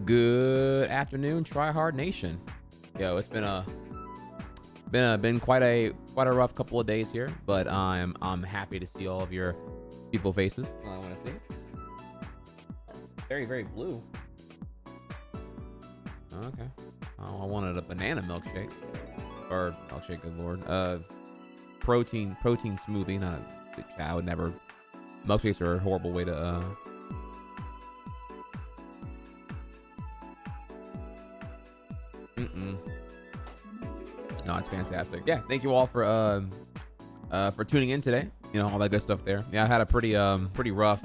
Good afternoon, Try Hard Nation. Yo, it's been quite a rough couple of days here, but I'm happy to see all of your beautiful faces. I want to see. Very blue. Okay. Oh, I wanted a banana milkshake or milkshake. Good lord. Protein smoothie. Not a. I would never. Milkshakes are a horrible way to. No, it's fantastic. Yeah, thank you all for tuning in today. You know, all that good stuff there. Yeah, I had a pretty rough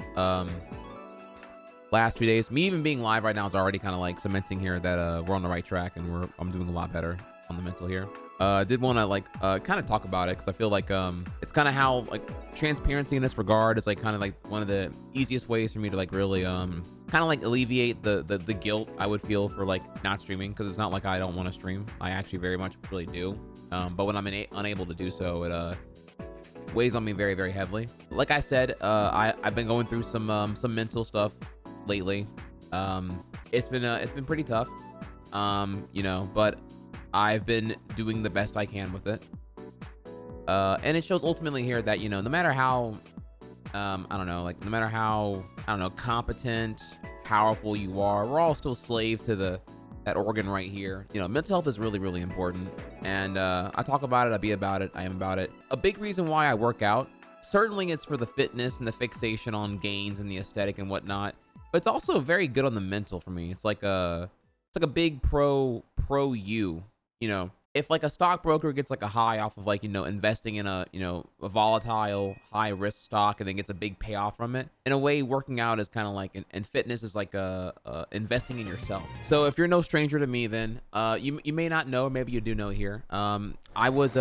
last 2 days. Me even being live right now is already kind of like cementing here that we're on the right track and I'm doing a lot better on the mental here. Did want to kind of talk about it because I feel like it's kind of how like transparency in this regard is like kind of like one of the easiest ways for me to like really kind of like alleviate the guilt I would feel for like not streaming, because it's not like I don't want to stream. I actually very much really do. But when I'm unable to do so, it weighs on me very heavily. Like I said, I've been going through some mental stuff lately. It's been pretty tough. You know, but I've been doing the best I can with it. And it shows ultimately here that, you know, no matter how, I don't know, like no matter how, I don't know, competent, powerful you are, we're all still slave to that organ right here. You know, mental health is really important. And I talk about it, I be about it, I am about it. A big reason why I work out, certainly it's for the fitness and the fixation on gains and the aesthetic and whatnot, but it's also very good on the mental for me. It's like a big pro you. You know, if like a stockbroker gets like a high off of like, you know, investing in a, you know, a volatile high risk stock and then gets a big payoff from it, in a way working out is kind of like, and fitness is like investing in yourself. So if you're no stranger to me, then you may not know, maybe you do know here. I was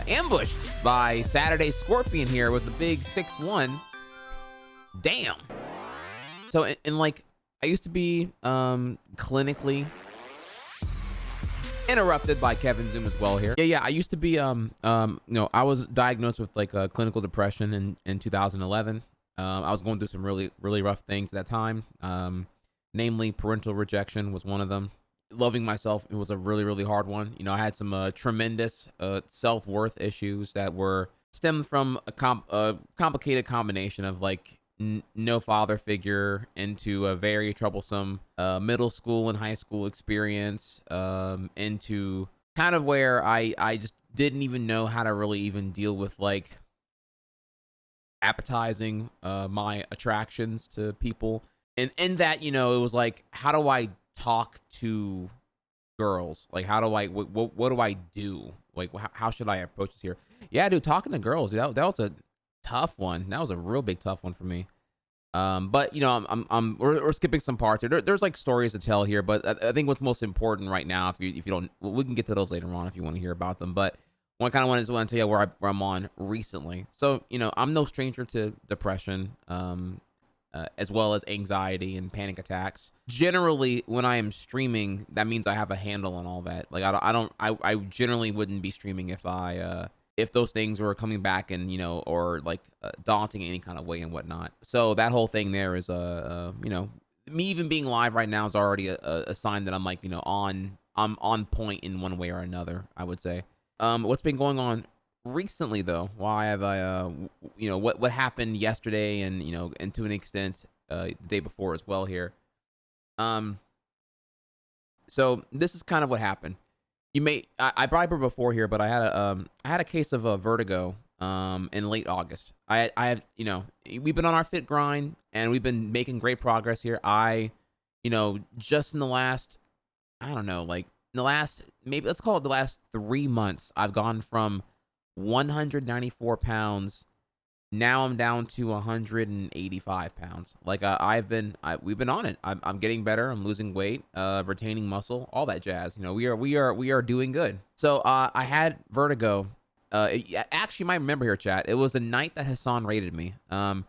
ambushed by Saturday Scorpion here with the big 6'1". Damn. So in like, I used to be clinically interrupted by Kevin Zoom as well here. Yeah, I used to be you know, I was diagnosed with like clinical depression in 2011. I was going through some really rough things at that time. Namely parental rejection was one of them. Loving myself, it was a really hard one. You know, I had some tremendous self-worth issues that were stemmed from a complicated combination of like no father figure into a very troublesome middle school and high school experience, into kind of where I just didn't even know how to really even deal with like appetizing my attractions to people. And in that, you know, it was like, how do I talk to girls? Like, how do I, what do I do? Like, how should I approach this here? Yeah, dude, talking to girls, dude, that was a tough one. That was a real big tough one for me. But you know, we're skipping some parts here. There's like stories to tell here, but I think what's most important right now, if you don't, well, we can get to those later on if you want to hear about them. But one kind of want to tell you where I'm on recently. So you know, I'm no stranger to depression, as well as anxiety and panic attacks. Generally, when I am streaming, that means I have a handle on all that. Like I generally wouldn't be streaming if those things were coming back and, you know, or like daunting in any kind of way and whatnot. So that whole thing there is, you know, me even being live right now is already a sign that I'm like, you know, I'm on point in one way or another, I would say. What's been going on recently though, why have I, you know, what happened yesterday and, you know, and to an extent, the day before as well here. So this is kind of what happened. I brought it before here, but I had a case of vertigo in late August. I have, you know, we've been on our fit grind and we've been making great progress here. You know, just in the last, I don't know, like in the last, maybe let's call it the last 3 months, I've gone from 194 pounds. Now I'm down to 185 pounds. Like we've been on it. I'm getting better. I'm losing weight, retaining muscle, all that jazz. You know, we are doing good. So I had vertigo. Actually, you might remember here, chat. It was the night that Hassan raided me. I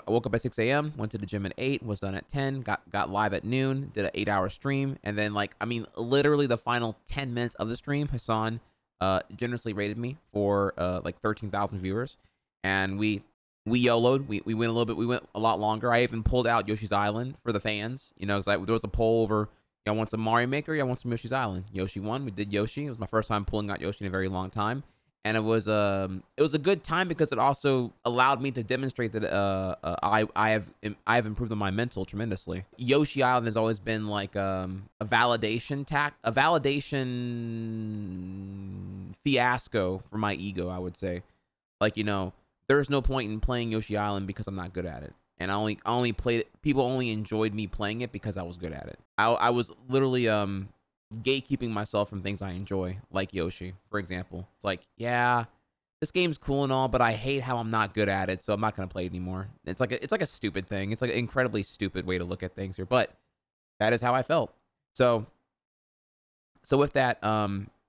woke up at 6 a.m. Went to the gym at 8. Was done at 10. Got live at noon. Did an 8-hour stream, and then like I mean, literally the final 10 minutes of the stream, Hassan generously rated me for like 13,000 viewers. And we we YOLO'd. We went a little bit. We went a lot longer. I even pulled out Yoshi's Island for the fans. You know, because there was a poll over. Y'all want some Mario Maker? Y'all want some Yoshi's Island? Yoshi won. We did Yoshi. It was my first time pulling out Yoshi in a very long time, and it was a good time because it also allowed me to demonstrate that I have improved on my mental tremendously. Yoshi Island has always been like a validation fiasco for my ego, I would say. Like, you know, there's no point in playing Yoshi Island because I'm not good at it. And I only played it. People only enjoyed me playing it because I was good at it. I was literally gatekeeping myself from things I enjoy, like Yoshi, for example. It's like, yeah, this game's cool and all, but I hate how I'm not good at it, so I'm not gonna play it anymore. It's like a stupid thing. It's like an incredibly stupid way to look at things here, but that is how I felt. So with that,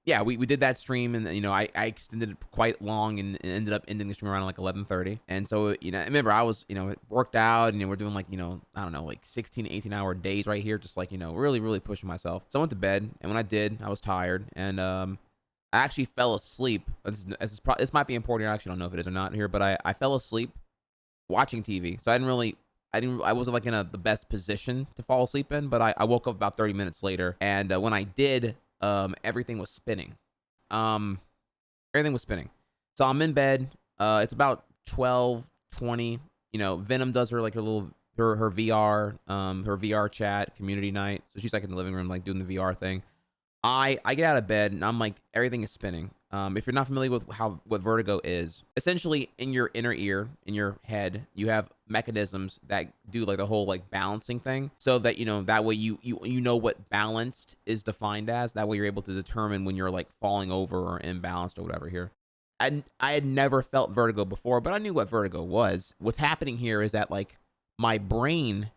yeah, we did that stream, and you know, I extended it quite long and ended up ending the stream around like 11:30. And so, you know, remember I was, you know, worked out, and we're doing like, you know, I don't know, like 16 18 hour days right here, just like, you know, really pushing myself. So I went to bed, and when I did, I was tired, and I actually fell asleep. This might be important. I actually don't know if it is or not here, but I fell asleep watching TV. So I wasn't like in the best position to fall asleep in, but I woke up about 30 minutes later, and when I did, everything was spinning. Everything was spinning. So I'm in bed. It's about 12:20. You know, Venom does her like her VR chat community night. So she's like in the living room, like doing the VR thing. I get out of bed and I'm like, everything is spinning. If you're not familiar with what vertigo is, essentially in your inner ear, in your head, you have mechanisms that do like the whole like balancing thing, so that, you know, that way you know what balanced is defined as. That way you're able to determine when you're like falling over or imbalanced or whatever here. I had never felt vertigo before, but I knew what vertigo was. What's happening here is that like my brain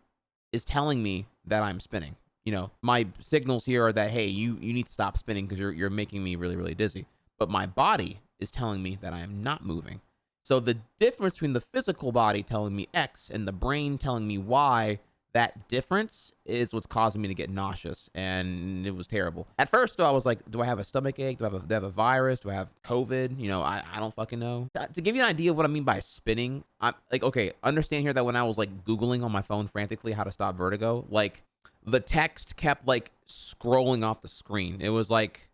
is telling me that I'm spinning. You know, my signals here are that, hey, you need to stop spinning because you're making me really dizzy. But my body is telling me that I am not moving. So the difference between the physical body telling me X and the brain telling me Y, that difference is what's causing me to get nauseous, and it was terrible. At first, though, I was like, do I have a stomach ache? Do I have a virus? Do I have COVID? You know, I don't fucking know. To give you an idea of what I mean by spinning, I'm like, okay, understand here that when I was like Googling on my phone frantically how to stop vertigo, like the text kept like scrolling off the screen. It was like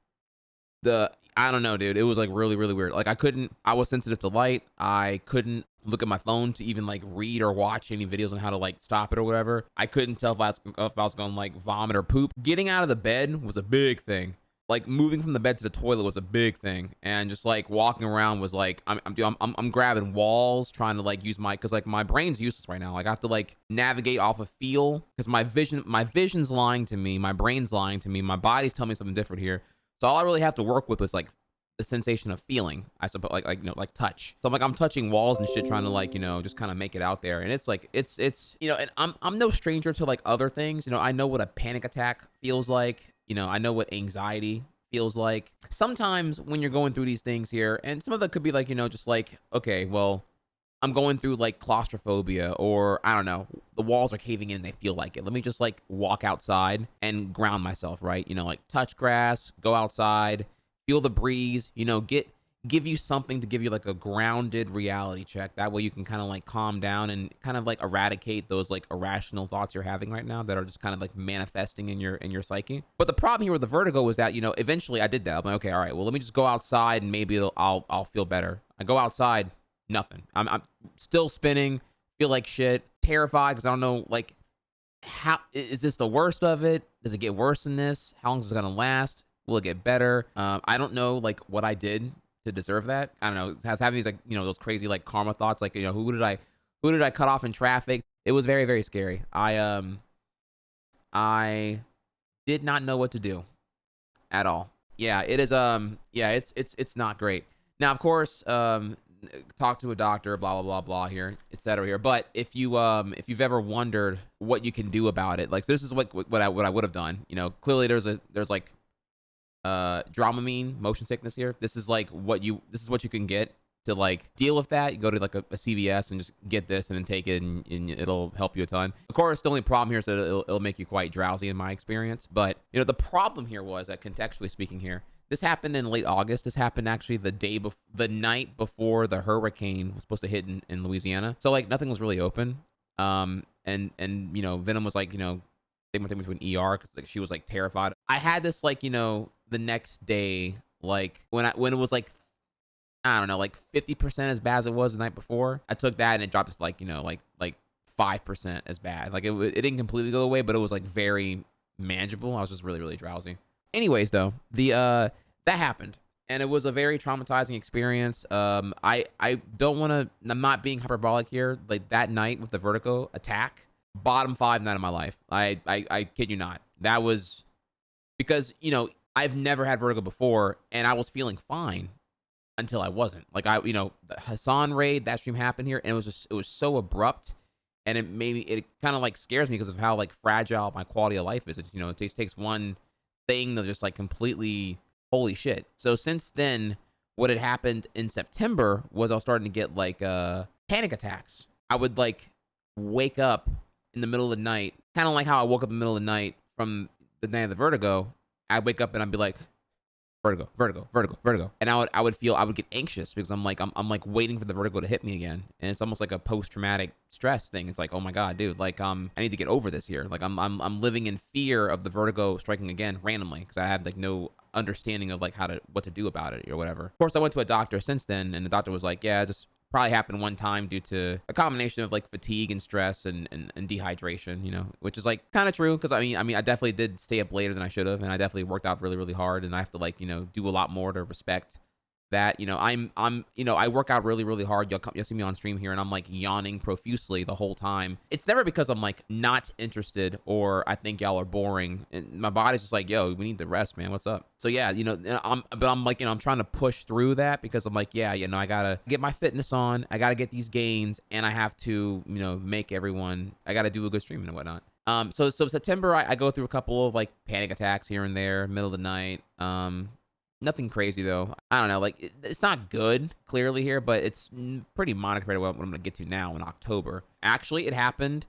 I don't know, dude. It was like really weird. Like I was sensitive to light. I couldn't look at my phone to even like read or watch any videos on how to like stop it or whatever. I couldn't tell if I was going to like vomit or poop. Getting out of the bed was a big thing. Like moving from the bed to the toilet was a big thing, and just like walking around was like I'm grabbing walls trying to like use because like my brain's useless right now. Like I have to like navigate off of feel because my vision's lying to me, my brain's lying to me, my body's telling me something different here. So all I really have to work with is like the sensation of feeling, I suppose, like you know, like touch. So I'm touching walls and shit, trying to like, you know, just kind of make it out there. And it's like it's you know, and I'm no stranger to like other things. You know, I know what a panic attack feels like. You know, I know what anxiety feels like. Sometimes when you're going through these things here, and some of that could be like, you know, just like, okay, well, I'm going through like claustrophobia, or I don't know, the walls are caving in and they feel like it. Let me just like walk outside and ground myself, right? You know, like touch grass, go outside, feel the breeze, you know, give you something to give you like a grounded reality check. That way you can kind of like calm down and kind of like eradicate those like irrational thoughts you're having right now that are just kind of like manifesting in your psyche. But the problem here with the vertigo was that, you know, eventually I did that. I'm like, okay, all right, well, let me just go outside and maybe I'll feel better. I go outside, nothing. I'm still spinning, feel like shit, terrified because I don't know, like, how is this the worst of it? Does it get worse than this? How long is it gonna last? Will it get better? I don't know, like, what I did to deserve that. I don't know. Has having these like, you know, those crazy like karma thoughts, like, you know, who did I cut off in traffic? It was very scary. I did not know what to do at all. Yeah, it is. Yeah, it's not great. Now, of course, talk to a doctor, blah blah here, etc. here. But if you've ever wondered what you can do about it, like, so this is what I would have done. You know, clearly there's like Dramamine motion sickness here. This is what you can get to like deal with that. You go to like a CVS and just get this and then take it, and it'll help you a ton. Of course, the only problem here is that it'll make you quite drowsy in my experience. But you know, the problem here was that, contextually speaking here, This happened in late August. This happened actually the night before the hurricane was supposed to hit in Louisiana. So like nothing was really open. And you know, Venom was like, you know, they went to an ER because like she was like terrified. I had this like, you know, the next day, like when it was like, I don't know, like 50% as bad as it was the night before. I took that and it dropped to like, you know, like 5% as bad. Like it didn't completely go away, but it was like very manageable. I was just really, really drowsy. Anyways, though, that happened, and it was a very traumatizing experience. I don't want to. I'm not being hyperbolic here. Like that night with the vertigo attack, bottom 5 night of my life. I kid you not. That was because, you know, I've never had vertigo before, and I was feeling fine until I wasn't. Like you know, the Hassan raid, that stream happened here, and it was so abrupt. And it kind of like scares me because of how like fragile my quality of life is. You know, it takes one thing to just like completely, holy shit. So since then, what had happened in September was I was starting to get like panic attacks. I would like wake up in the middle of the night, kind of like how I woke up in the middle of the night from the night of the vertigo. I'd wake up and I'd be like, vertigo, vertigo, vertigo, vertigo. And I would get anxious because I'm like waiting for the vertigo to hit me again. And it's almost like a post-traumatic stress thing. It's like, oh my God, dude, like I need to get over this here. Like I'm living in fear of the vertigo striking again randomly because I have like no understanding of like what to do about it or whatever. Of course, I went to a doctor since then, and the doctor was like, yeah, just probably happened one time due to a combination of like fatigue and stress and dehydration, you know, which is like kind of true because I mean I definitely did stay up later than I should have, and I definitely worked out really, really hard, and I have to like, you know, do a lot more to respect that. You know, I'm you know, I work out really, really hard. You'll see me on stream here and I'm like yawning profusely the whole time. It's never because I'm like not interested or I think y'all are boring, and my body's just like, yo, we need to rest, man, what's up? So yeah, you know, I'm like, you know, I'm trying to push through that because I'm like, yeah, you know, I gotta get my fitness on, I gotta get these gains, and I have to, you know, I gotta do a good stream and whatnot. So September, I go through a couple of like panic attacks here and there, middle of the night. Nothing crazy though. I don't know, like it's not good clearly here, but it's pretty minor compared to what I'm gonna get to now in October. Actually, it happened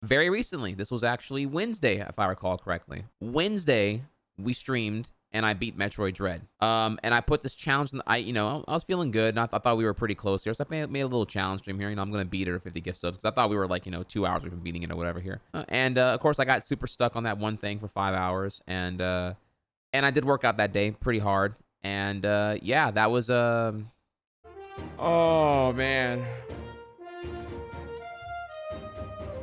very recently. This was actually Wednesday, if I recall correctly. Wednesday, we streamed and I beat Metroid Dread. And I put this challenge. I was feeling good, and I thought we were pretty close here. So I made a little challenge stream here. You know, I'm gonna beat it or 50 gift subs because I thought we were like, you know, 2 hours away from beating it or whatever here. And of course, I got super stuck on that one thing for 5 hours, and I did work out that day pretty hard. And yeah, that was oh man.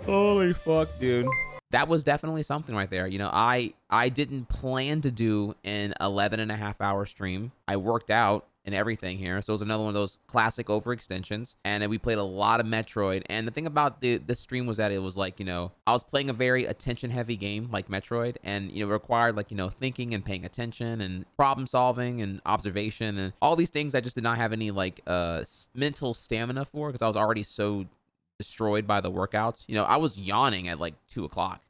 Holy fuck, dude. That was definitely something right there. You know, I didn't plan to do an 11.5-hour stream. I worked out and everything here. So it was another one of those classic overextensions. And then we played a lot of Metroid. And the thing about the stream was that it was like, you know, I was playing a very attention heavy game like Metroid, and, you know, required like, you know, thinking and paying attention and problem solving and observation and all these things I just did not have any like mental stamina for because I was already so destroyed by the workouts. You know, I was yawning at like 2 o'clock,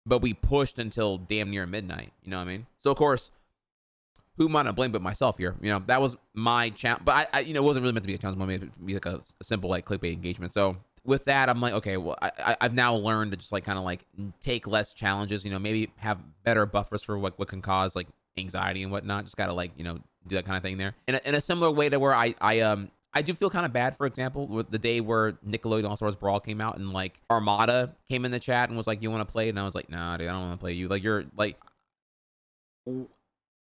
but we pushed until damn near midnight. You know what I mean? So of course, who am I to blame but myself here? You know, that was my challenge, but I you know, it wasn't really meant to be a challenge. It was meant to be like a simple like clickbait engagement. So with that, I'm like, okay, well, I've now learned to just like kind of like take less challenges. You know, maybe have better buffers for what can cause like anxiety and whatnot. Just gotta like, you know, do that kind of thing there. In a similar way to where I do feel kind of bad, for example, with the day where Nickelodeon All-Stars Brawl came out and like Armada came in the chat and was like, you want to play? And I was like, nah, dude, I don't want to play you. Like, you're like,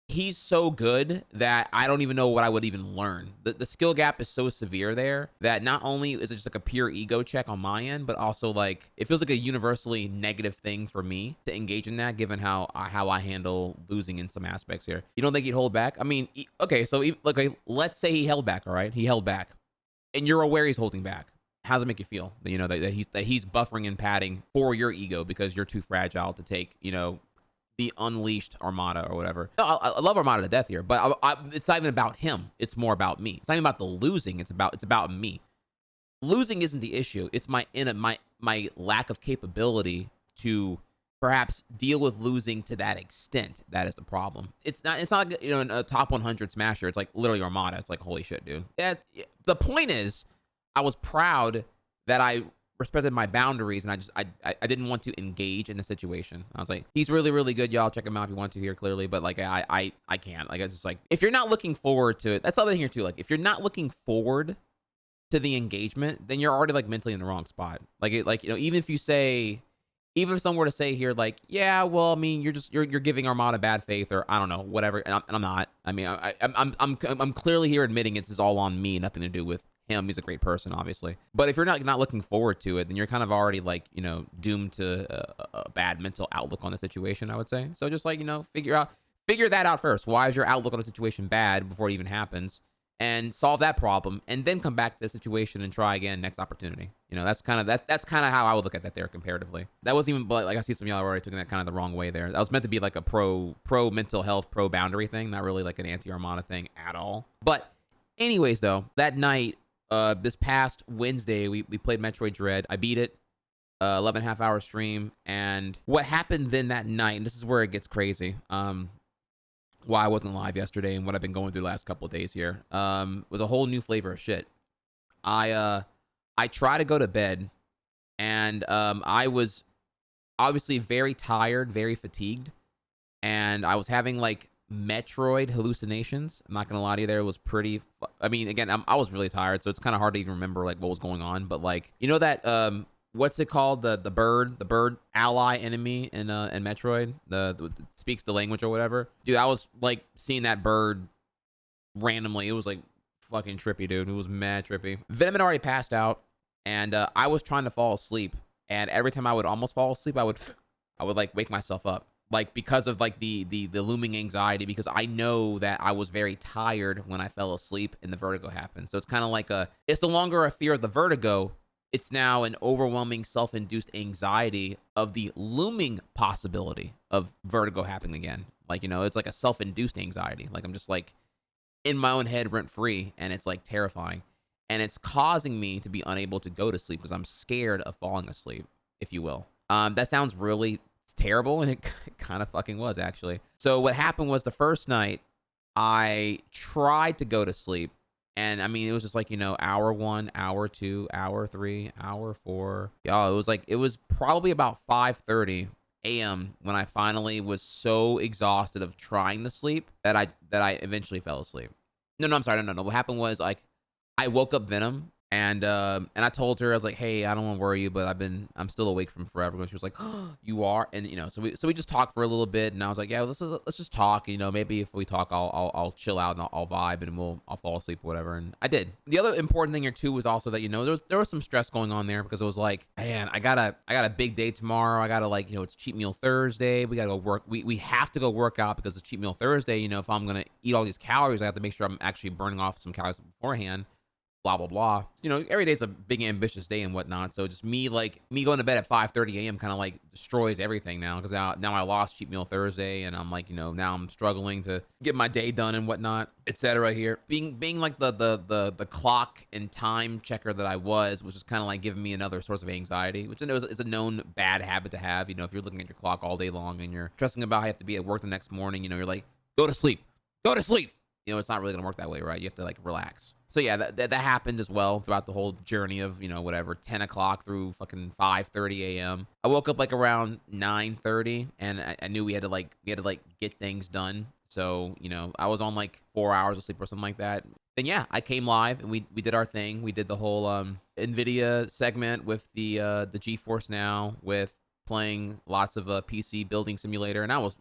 he's so good that I don't even know what I would even learn. The skill gap is so severe there that not only is it just like a pure ego check on my end, but also like it feels like a universally negative thing for me to engage in that, given how I handle losing in some aspects here. You don't think he'd hold back? I mean, okay, so okay, let's say he held back. All right, he held back, and you're aware he's holding back. How does it make you feel? You know that he's buffering and padding for your ego because you're too fragile to take, you know, the unleashed Armada or whatever. No, I love Armada to death here, but it's not even about him. It's more about me. It's not even about the losing. It's about me. Losing isn't the issue. It's my lack of capability to perhaps deal with losing to that extent. That is the problem. It's not, you know, a top 100 smasher. It's like literally Armada. It's like, holy shit, dude. The point is, I was proud that I respected my boundaries, and I didn't want to engage in the situation. I was like, he's really, really good, y'all. Check him out if you want to here, clearly. But like, I can't. Like, it's just like, if you're not looking forward to it, that's the other thing here too. Like, if you're not looking forward to the engagement, then you're already like mentally in the wrong spot. Like, even if you say, even if someone were to say here, like, yeah, well, I mean, you're giving Armada bad faith, or I don't know, whatever, and I'm not. I mean, I'm clearly here admitting it's all on me, nothing to do with him. He's a great person, obviously. But if you're not looking forward to it, then you're kind of already like, doomed to a bad mental outlook on the situation, I would say. So just like, figure that out first. Why is your outlook on the situation bad before it even happens? And solve that problem, and then come back to the situation and try again next opportunity. That's kind of how I would look at that there comparatively. That wasn't even, but like, I see some of y'all already taking that kind of the wrong way there. That was meant to be like a pro mental health, pro boundary thing, not really like an anti-Armada thing at all. But anyways, though, that night, this past Wednesday, we played Metroid Dread. I beat it, 11.5-hour stream. And what happened then that night, and this is where it gets crazy, why I wasn't live yesterday and what I've been going through the last couple of days here, was a whole new flavor of shit. I try to go to bed, and I was obviously very tired, very fatigued, and I was having like Metroid hallucinations. I'm not gonna lie to you, there. It was pretty, I mean, again, I was really tired, so it's kind of hard to even remember like what was going on. But like, that what's it called, the bird ally enemy in Metroid, the speaks the language or whatever, dude, I was like seeing that bird randomly. It was like fucking trippy, dude. It was mad trippy. Venom had already passed out, and I was trying to fall asleep, and every time I would almost fall asleep, I would like wake myself up, like, because of like the looming anxiety, because I know that I was very tired when I fell asleep and the vertigo happened. So it's kind of like it's no longer a fear of the vertigo. It's now an overwhelming self-induced anxiety of the looming possibility of vertigo happening again. Like, it's like a self-induced anxiety. Like, I'm just like in my own head rent-free, and it's like terrifying. And it's causing me to be unable to go to sleep because I'm scared of falling asleep, if you will. That sounds really terrible, and it kind of fucking was, actually. So what happened was, the first night, I tried to go to sleep. And I mean, it was just like, hour 1, hour 2, hour 3, hour 4. Y'all, it was probably about 5:30 a.m. when I finally was so exhausted of trying to sleep that I eventually fell asleep. No, I'm sorry. No. What happened was, like, I woke up Venom, and I told her, I was like, hey, I don't want to worry you, but I'm still awake from forever. And she was like, oh, you are? And so we just talked for a little bit, and I was like, yeah, let's just talk. Maybe if we talk, I'll chill out and I'll vibe, and I'll fall asleep or whatever. And I did. The other important thing here too was also that there was some stress going on there, because it was like, man, I got a big day tomorrow. I gotta, like, it's Cheat Meal Thursday. We gotta go work. We have to go work out because it's Cheat Meal Thursday. If I'm gonna eat all these calories, I have to make sure I'm actually burning off some calories beforehand. Blah blah blah. Every day's a big ambitious day and whatnot. So just me going to bed at 5:30 a.m. kind of like destroys everything now, because now I lost Cheat Meal Thursday, and I'm like, now I'm struggling to get my day done and whatnot, etc. Here, being like the clock and time checker that I was just kind of like giving me another source of anxiety, which I know is a known bad habit to have. If you're looking at your clock all day long and you're stressing about how you have to be at work the next morning, you're like, go to sleep. It's not really gonna work that way, right? You have to like relax. So yeah, that happened as well throughout the whole journey of, whatever, 10 o'clock through fucking 5:30 a.m. I woke up like around 9:30, and I knew we had to get things done. So, I was on like 4 hours of sleep or something like that. Then yeah, I came live and we did our thing. We did the whole NVIDIA segment with the GeForce Now, with playing lots of PC building simulator, and I was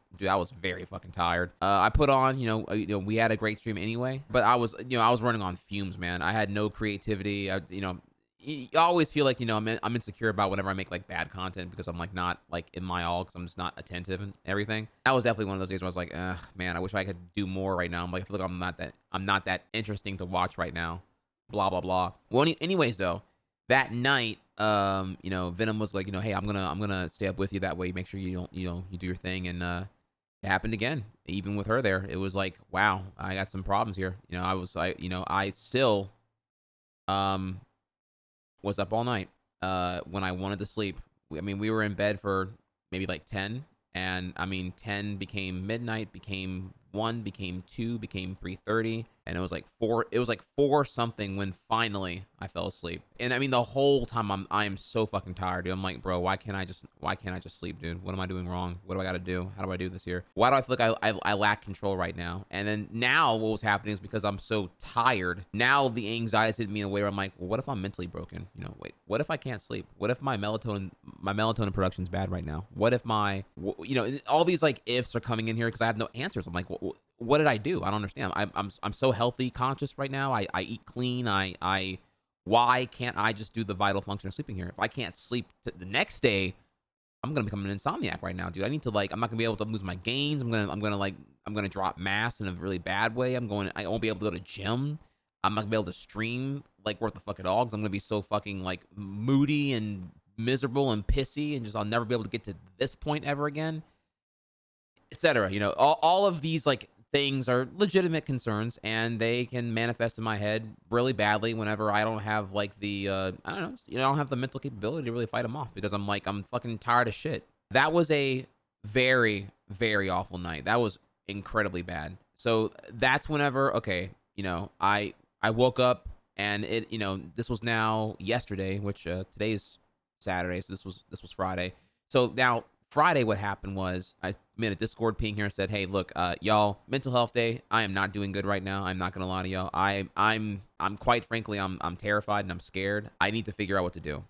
very fucking tired. I put on, we had a great stream anyway, but I was running on fumes, man. I had no creativity. You always feel like, I'm insecure about whenever I make like bad content, because I'm like not like in my all, because I'm just not attentive and everything. That was definitely one of those days where I was like, man, I wish I could do more right now. I'm like, I feel like I'm not that interesting to watch right now. Blah blah blah. Well, anyways though, that night, Venom was like, hey, I'm gonna stay up with you. That way, make sure you do your thing. And it happened again, even with her there. It was like, wow, I got some problems here. I still was up all night when I wanted to sleep. We were in bed for maybe like 10, and 10 became midnight, became 1, became 2, became 3:30, and it was like 4 something when finally I fell asleep. And I mean, the whole time I am so fucking tired, dude. I'm like, bro, why can't I just sleep, dude? What am I doing wrong? What do I got to do? How do I do this here? Why do I feel like I lack control right now? And then now what was happening is because I'm so tired, now the anxiety is hitting me in a way where I'm like, well, what if I'm mentally broken? You know, wait, what if I can't sleep? What if my melatonin production is bad right now? What if you know, all these like ifs are coming in here because I have no answers. I'm like, what did I do? I don't understand. I'm so healthy conscious right now. I eat clean. Why can't I just do the vital function of sleeping here? If I can't sleep the next day, I'm gonna become an insomniac right now, dude. I need to like, I'm not gonna be able to lose my gains. I'm gonna drop mass in a really bad way. I won't be able to go to gym. I'm not gonna be able to stream like worth the fuck at all because I'm gonna be so fucking like moody and miserable and pissy and just I'll never be able to get to this point ever again, etc. You know, all of these like things are legitimate concerns and they can manifest in my head really badly whenever I don't have like the I don't know, you know, I don't have the mental capability to really fight them off because I'm fucking tired of shit. That was a very, very awful night. That was incredibly bad. So that's whenever, okay, you know, I woke up and it, you know, this was now yesterday, which today's Saturday, so this was Friday. So now Friday, what happened was I made a Discord ping here and said, "Hey, look, y'all, mental health day. I am not doing good right now. I'm not gonna lie to y'all. I'm quite frankly, I'm terrified and I'm scared. I need to figure out what to do.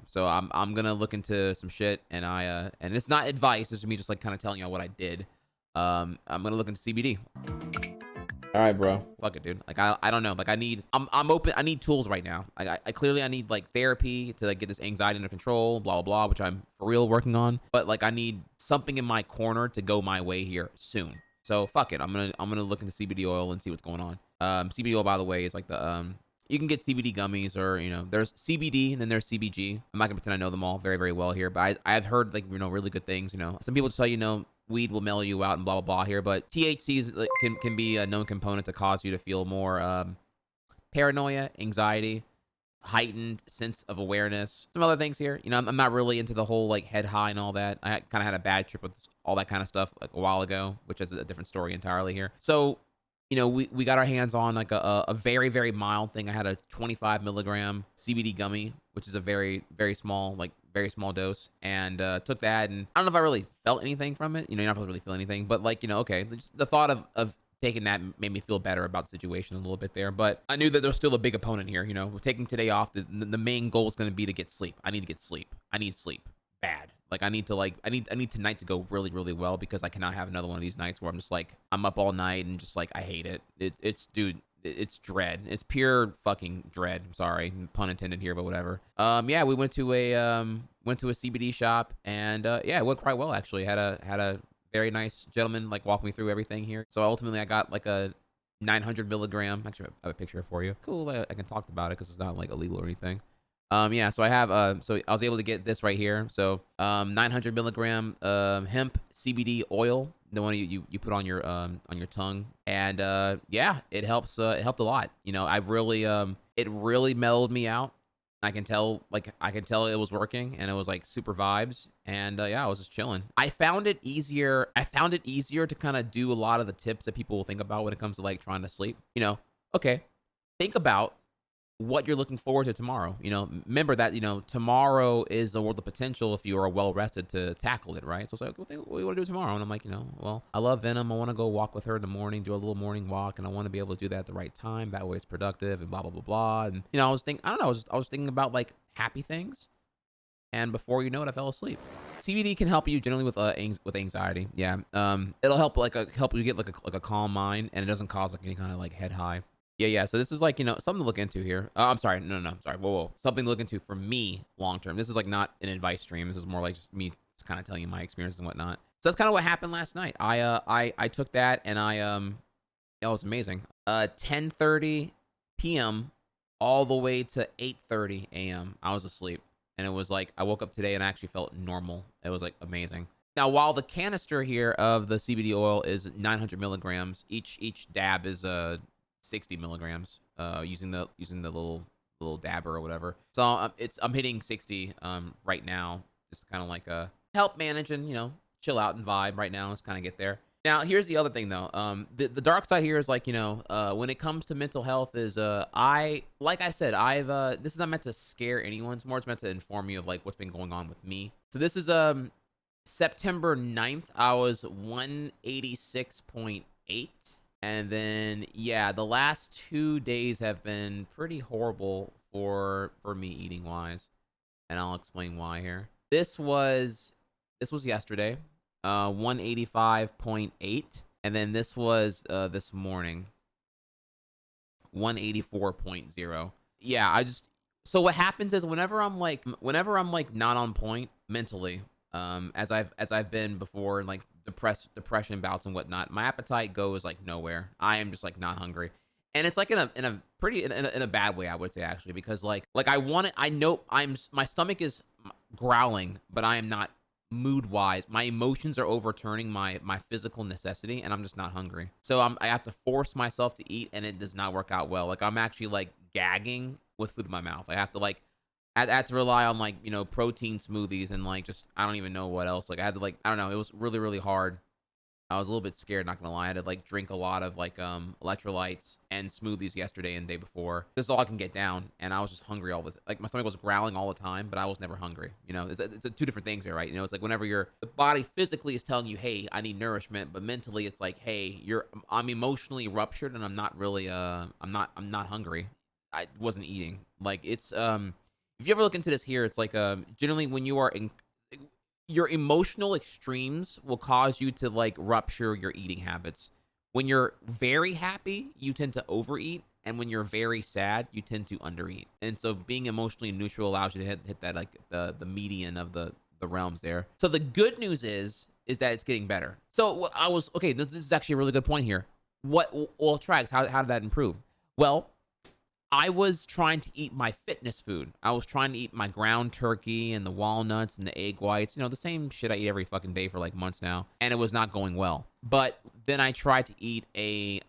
So I'm gonna look into some shit and and it's not advice. It's me just like kind of telling y'all what I did. I'm gonna look into CBD." All right, bro. Fuck it, dude. Like I don't know. Like I'm open. I need tools right now. I clearly I need like therapy to like get this anxiety under control, blah blah blah, which I'm for real working on. But like I need something in my corner to go my way here soon. So fuck it. I'm gonna look into CBD oil and see what's going on. CBD oil, by the way, is like the you can get CBD gummies or, you know, there's CBD and then there's CBG. I'm not gonna pretend I know them all very, very well here, but I've heard like, you know, really good things. You know, some people tell you know, weed will mellow you out and blah blah blah here, but THC can be a known component to cause you to feel more paranoia, anxiety, heightened sense of awareness, some other things here. You know, I'm not really into the whole like head high and all that. I kind of had a bad trip with all that kind of stuff like a while ago, which is a different story entirely here. So, you know, we got our hands on like a very, very mild thing. I had a 25 milligram CBD gummy, which is a very, very small, like very small dose, and took that. And I don't know if I really felt anything from it. You know, you're not supposed to really feel anything, but like, you know, okay, just the thought of taking that made me feel better about the situation a little bit there. But I knew that there's still a big opponent here. You know, taking today off, the main goal is going to be to get sleep. I need to get sleep. I need sleep bad. Like I need tonight to go really, really well because I cannot have another one of these nights where I'm just like, I'm up all night and just like, I hate it. It's dread. It's pure fucking dread. I'm sorry, pun intended here, but whatever. Yeah, we went to a CBD shop and yeah, it went quite well actually. Had a very nice gentleman like walk me through everything here. So ultimately I got like a 900 milligram. Actually, I have a picture for you. Cool. I can talk about it because it's not like illegal or anything. Yeah, so I have so I was able to get this right here. So 900 milligram hemp CBD oil, the one you put on your tongue, and yeah, it helps. It helped a lot. You know, I really it really mellowed me out. I can tell it was working, and it was like super vibes. And yeah, I was just chilling. I found it easier to kind of do a lot of the tips that people will think about when it comes to like trying to sleep. You know, okay, think about what you're looking forward to tomorrow. You know, remember that, you know, tomorrow is a world of potential if you are well rested to tackle it, right? So it's like, what do you want to do tomorrow? And I'm like, you know, well, I love Venom. I want to go walk with her in the morning, do a little morning walk, and I want to be able to do that at the right time. That way it's productive and blah, blah, blah, blah. And, you know, I was thinking about like happy things. And before you know it, I fell asleep. CBD can help you generally with anxiety. Yeah. It'll help help you get like a calm mind, and it doesn't cause like any kind of like head high. Yeah. So this is like, you know, something to look into here. I'm sorry. No. I'm sorry. Whoa. Something to look into for me long term. This is like not an advice stream. This is more like just me kind of telling you my experience and whatnot. So that's kind of what happened last night. I took that and it was amazing. 10:30 p.m. all the way to 8:30 a.m. I was asleep, and it was like I woke up today and I actually felt normal. It was like amazing. Now, while the canister here of the CBD oil is 900 milligrams, each dab is 60 milligrams, using the little dabber or whatever. So I'm hitting 60 right now, just kind of like help manage and, you know, chill out and vibe right now. Let's kind of get there. Now, here's the other thing though. The dark side here is like, when it comes to mental health is, like I said, this is not meant to scare anyone. It's more, it's meant to inform you of like what's been going on with me. So this is, September 9th, I was 186.8. And then, yeah, the last 2 days have been pretty horrible for me eating wise. And I'll explain why here. This was yesterday, 185.8. And then this was, this morning, 184.0. Yeah, so what happens is whenever I'm like not on point mentally, as I've been before, like depression bouts and whatnot, my appetite goes like nowhere. I am just like not hungry, and it's like in a bad way, I would say, actually, because like I know my stomach is growling, but I am not mood wise. My emotions are overturning my physical necessity, and I'm just not hungry. So I have to force myself to eat, and it does not work out well. Like I'm actually like gagging with food in my mouth. I have to like I had to rely on like, protein smoothies and like just I don't even know what else. Like I had to like I don't know. It was really really hard. I was a little bit scared, not gonna lie. I had to like drink a lot of like electrolytes and smoothies yesterday and the day before. This is all I can get down, and I was just hungry all this. Like my stomach was growling all the time, but I was never hungry. It's two different things here, right? It's like whenever the body physically is telling you, hey, I need nourishment, but mentally it's like, hey, I'm emotionally ruptured and I'm not really I'm not hungry. I wasn't eating. Like it's if you ever look into this here, it's like generally when you are in your emotional extremes will cause you to like rupture your eating habits. When you're very happy, you tend to overeat, and when you're very sad, you tend to undereat. And so being emotionally neutral allows you to hit that like the median of the realms there. So the good news is that it's getting better. So this is actually a really good point here. Trihex, how did that improve? Well, I was trying to eat my fitness food. I was trying to eat my ground turkey and the walnuts and the egg whites. The same shit I eat every fucking day for like months now, and it was not going well. But then I tried to eat a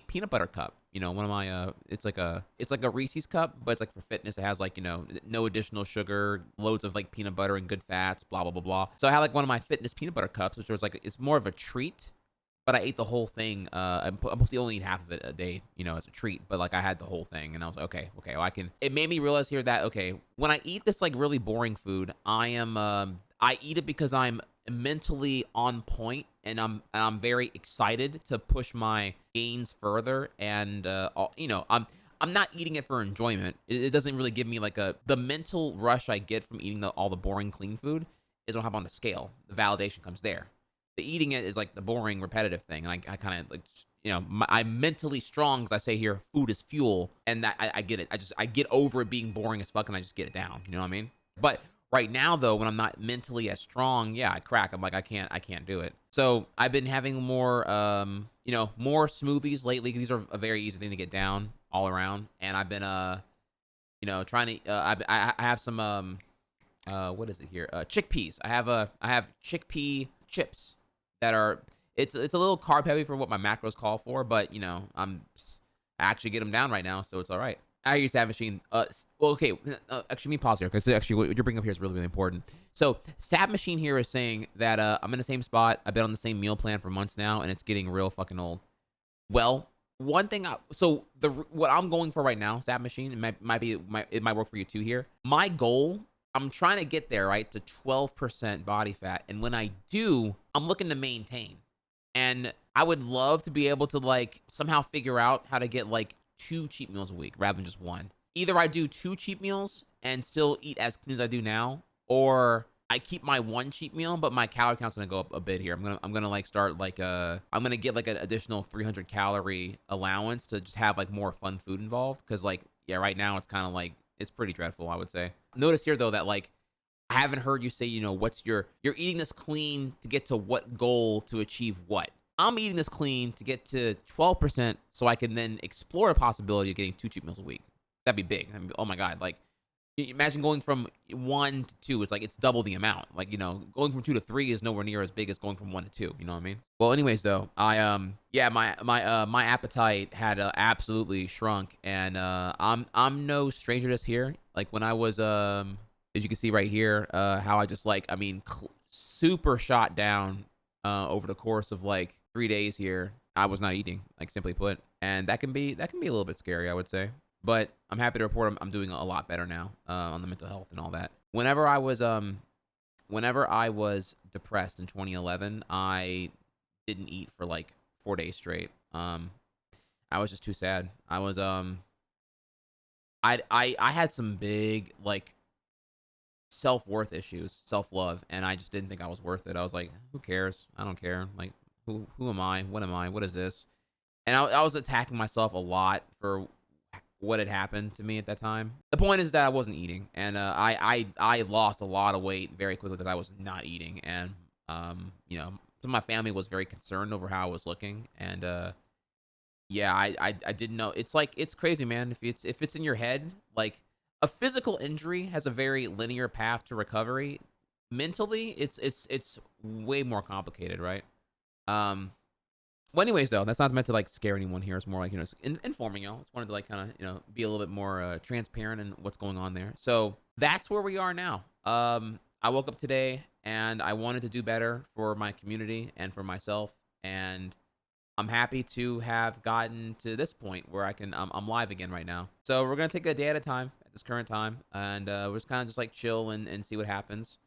peanut butter cup. One of my it's like a Reese's cup, but it's like for fitness. It has like no additional sugar, loads of like peanut butter and good fats, blah blah blah blah. So I had like one of my fitness peanut butter cups, which was like it's more of a treat. But I ate the whole thing. I'm supposed to only eat half of it a day, as a treat. But like I had the whole thing, and I was like, okay, well I can. It made me realize here that okay, when I eat this like really boring food, I eat it because I'm mentally on point, and I'm very excited to push my gains further, and I'm not eating it for enjoyment. It doesn't really give me like the mental rush I get from eating all the boring clean food is when I hop on the scale. The validation comes there. The eating it is like the boring, repetitive thing, and I kind of like, I'm mentally strong because I say here, food is fuel, and that I get it. I get over it being boring as fuck, and I just get it down. You know what I mean? But right now, though, when I'm not mentally as strong, yeah, I crack. I'm like, I can't do it. So I've been having more, more smoothies lately. These are a very easy thing to get down all around, and I've been, trying to. I have some, what is it here? Chickpeas. I have chickpea chips. That are it's a little carb heavy for what my macros call for, but I actually get them down right now, so it's all right. I use Stab Machine. Actually, let me pause here because actually what you're bringing up here is really really important. So Stab Machine here is saying that I'm in the same spot. I've been on the same meal plan for months now, and it's getting real fucking old. Well, one thing, what I'm going for right now, Stab Machine, it might work for you too here. My goal. I'm trying to get there, right, to 12% body fat. And when I do, I'm looking to maintain. And I would love to be able to, like, somehow figure out how to get, like, 2 cheat meals a week rather than just 1. Either I do 2 cheat meals and still eat as clean as I do now, or I keep my 1 cheat meal, but my calorie count's gonna go up a bit here. I'm gonna like start like I'm gonna get like an additional 300 calorie allowance to just have like more fun food involved. Cause like, yeah, right now it's kind of like, it's pretty dreadful, I would say. Notice here though that like I haven't heard you say, what's you're eating this clean to get to what goal to achieve what. I'm eating this clean to get to 12% so I can then explore a possibility of getting 2 cheat meals a week. That'd be big. I mean, oh my God. Like imagine going from 1 to 2. It's like it's double the amount. Like, going from 2 to 3 is nowhere near as big as going from 1 to 2. You know what I mean? Well, anyways, though, my appetite had absolutely shrunk, and I'm no stranger to this here. Like when I was as you can see right here, how I just like super shot down over the course of like 3 days here, I was not eating, like simply put, and that can be a little bit scary, I would say. But I'm happy to report I'm doing a lot better now on the mental health and all that. Whenever I was depressed in 2011, I didn't eat for like 4 days straight. I was just too sad. I had some big like self-worth issues, self-love, and I just didn't think I was worth it. I was like, who cares? I don't care. Like, who am I? What am I? What is this? And I was attacking myself a lot for what had happened to me at that time. The point is that I wasn't eating, and I lost a lot of weight very quickly because I was not eating, and so my family was very concerned over how I was looking, and yeah, I didn't know. It's like it's crazy, man. If it's in your head, like a physical injury has a very linear path to recovery. Mentally, it's way more complicated, right? Um, well, anyways, though, that's not meant to like scare anyone here. It's more like informing y'all. It's wanted to like kind of be a little bit more transparent in what's going on there. So that's where we are now. I woke up today and I wanted to do better for my community and for myself, and I'm happy to have gotten to this point where I'm live again right now. So we're gonna take it a day at a time at this current time, and we're just kind of just like chill and see what happens.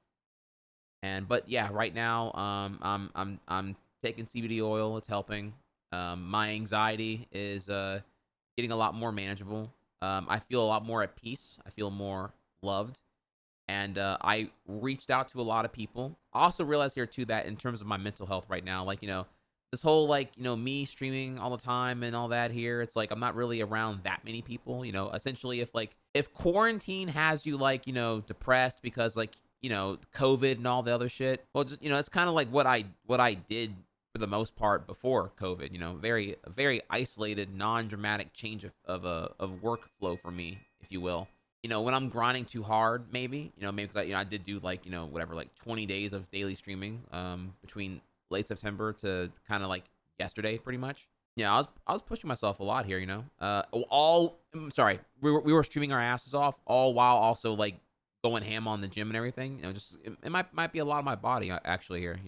But yeah, right now I'm taking CBD oil. It's helping. My anxiety is getting a lot more manageable. I feel a lot more at peace. I feel more loved. And I reached out to a lot of people. I also realized here too that in terms of my mental health right now, like this whole like me streaming all the time and all that here, it's like I'm not really around that many people. Essentially, if quarantine has you like depressed because like COVID and all the other shit, well, just it's kind of like what I did for the most part before COVID. Very isolated, non-dramatic change of workflow for me, if you will. When I'm grinding too hard, maybe because I did do like whatever, like 20 days of daily streaming between late September to kind of like yesterday, pretty much. Yeah, I was pushing myself a lot here. I'm sorry, we were streaming our asses off all while also like going ham on the gym and everything. Just it might be a lot of my body actually here.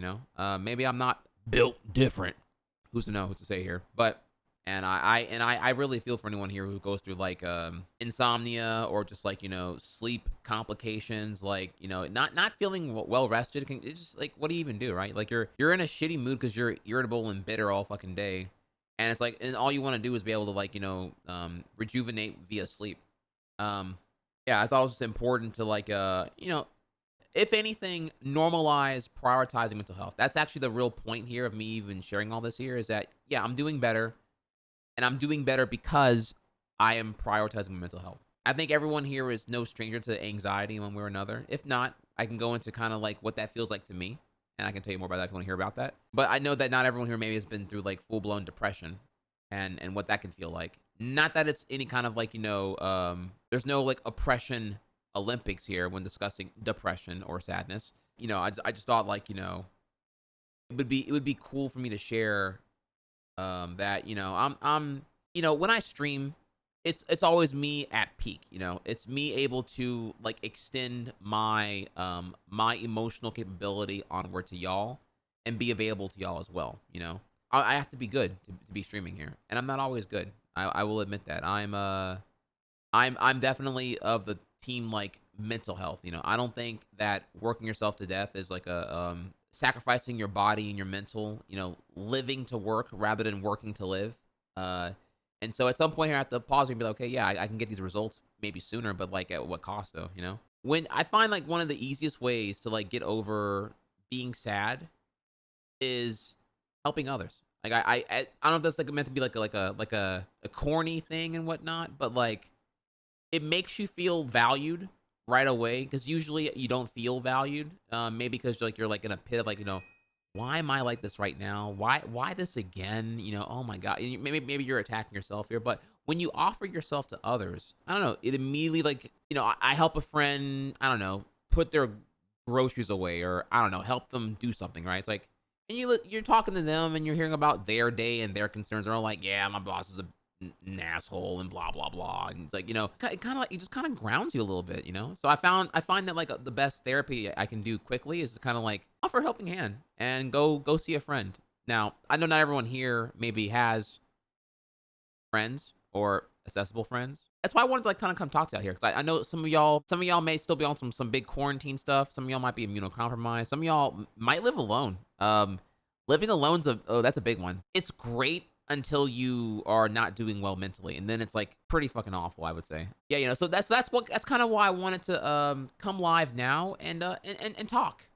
Maybe I'm not built different. Who's to know? Who's to say here? But I really feel for anyone here who goes through like insomnia or just like sleep complications, like not feeling well rested. It's just like, what do you even do, right? Like you're in a shitty mood because you're irritable and bitter all fucking day, and it's like, and all you want to do is be able to like rejuvenate via sleep. Yeah, I thought it was just important to like if anything, normalize prioritizing mental health. That's actually the real point here of me even sharing all this here, is that yeah, I'm doing better. And I'm doing better because I am prioritizing my mental health. I think everyone here is no stranger to anxiety in one way or another. If not, I can go into kind of like what that feels like to me, and I can tell you more about that if you want to hear about that. But I know that not everyone here maybe has been through like full-blown depression and what that can feel like. Not that it's any kind of like, there's no like oppression Olympics here when discussing depression or sadness. I just thought like, it would be cool for me to share that I'm when I stream, it's always me at peak. It's me able to like extend my my emotional capability onward to y'all and be available to y'all as well. I have to be good to be streaming here, and I'm not always good. I will admit that. I'm definitely of the team like mental health. I don't think that working yourself to death is like a sacrificing your body and your mental, living to work rather than working to live. And so at some point here, I have to pause and be like, okay, yeah, I can get these results maybe sooner, but like at what cost though, When I find like one of the easiest ways to like get over being sad is helping others. Like I don't know if that's like meant to be like a corny thing and whatnot, but like it makes you feel valued right away, because usually you don't feel valued. Maybe because you're like in a pit of like, why am I like this right now? Why this again? Oh my god. Maybe you're attacking yourself here, but when you offer yourself to others, I don't know, it immediately like, I help a friend, I don't know, put their groceries away, or I don't know, help them do something, right? It's like, and you're talking to them and you're hearing about their day and their concerns. They're all like, yeah, my boss is a an asshole and blah blah blah. And it's like, it kind of like, it just kind of grounds you a little bit, So I find that like the best therapy I can do quickly is to kind of like offer a helping hand and go see a friend. Now, I know not everyone here maybe has friends or accessible friends. That's why I wanted to like kind of come talk to y'all here, because I know some of y'all may still be on some big quarantine stuff. Some of y'all might be immunocompromised. Some of y'all might live alone. Living alone's that's a big one. It's great until you are not doing well mentally, and then it's like pretty fucking awful, I would say. Yeah, so that's kind of why I wanted to come live now and talk.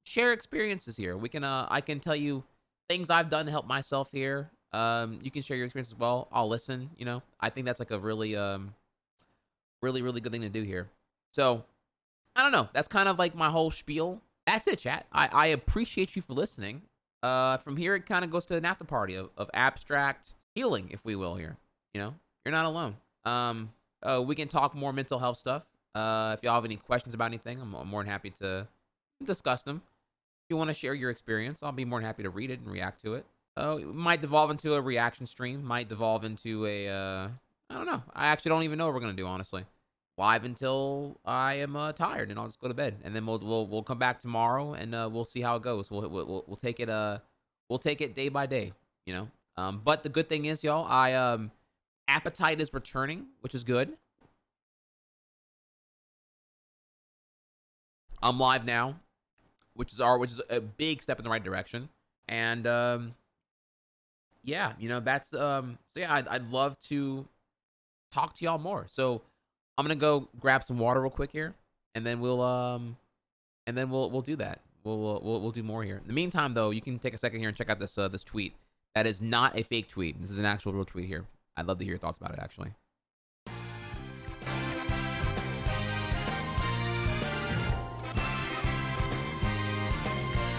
Share experiences here. We can I can tell you things I've done to help myself here. You can share your experience as well. I'll listen. I think that's like a really really good thing to do here. So I don't know. That's kind of like my whole spiel. That's it, chat. I appreciate you for listening. From here it kind of goes to an after party of abstract healing, if we will. Here, you're not alone. We can talk more mental health stuff. If y'all have any questions about anything, I'm more than happy to discuss them. If you want to share your experience, I'll be more than happy to read it and react to it. It might devolve into a reaction stream. Might devolve into a I don't know. I actually don't even know what we're gonna do, honestly. Live until I am tired, and I'll just go to bed, and then we'll come back tomorrow, and we'll see how it goes. We'll take it day by day, But the good thing is, y'all, appetite is returning, which is good. I'm live now, which is a big step in the right direction, and yeah, that's so yeah, I'd love to talk to y'all more. So I'm gonna go grab some water real quick here, and then we'll do that. We'll do more here. In the meantime, though, you can take a second here and check out this tweet. That is not a fake tweet. This is an actual real tweet here. I'd love to hear your thoughts about it, actually.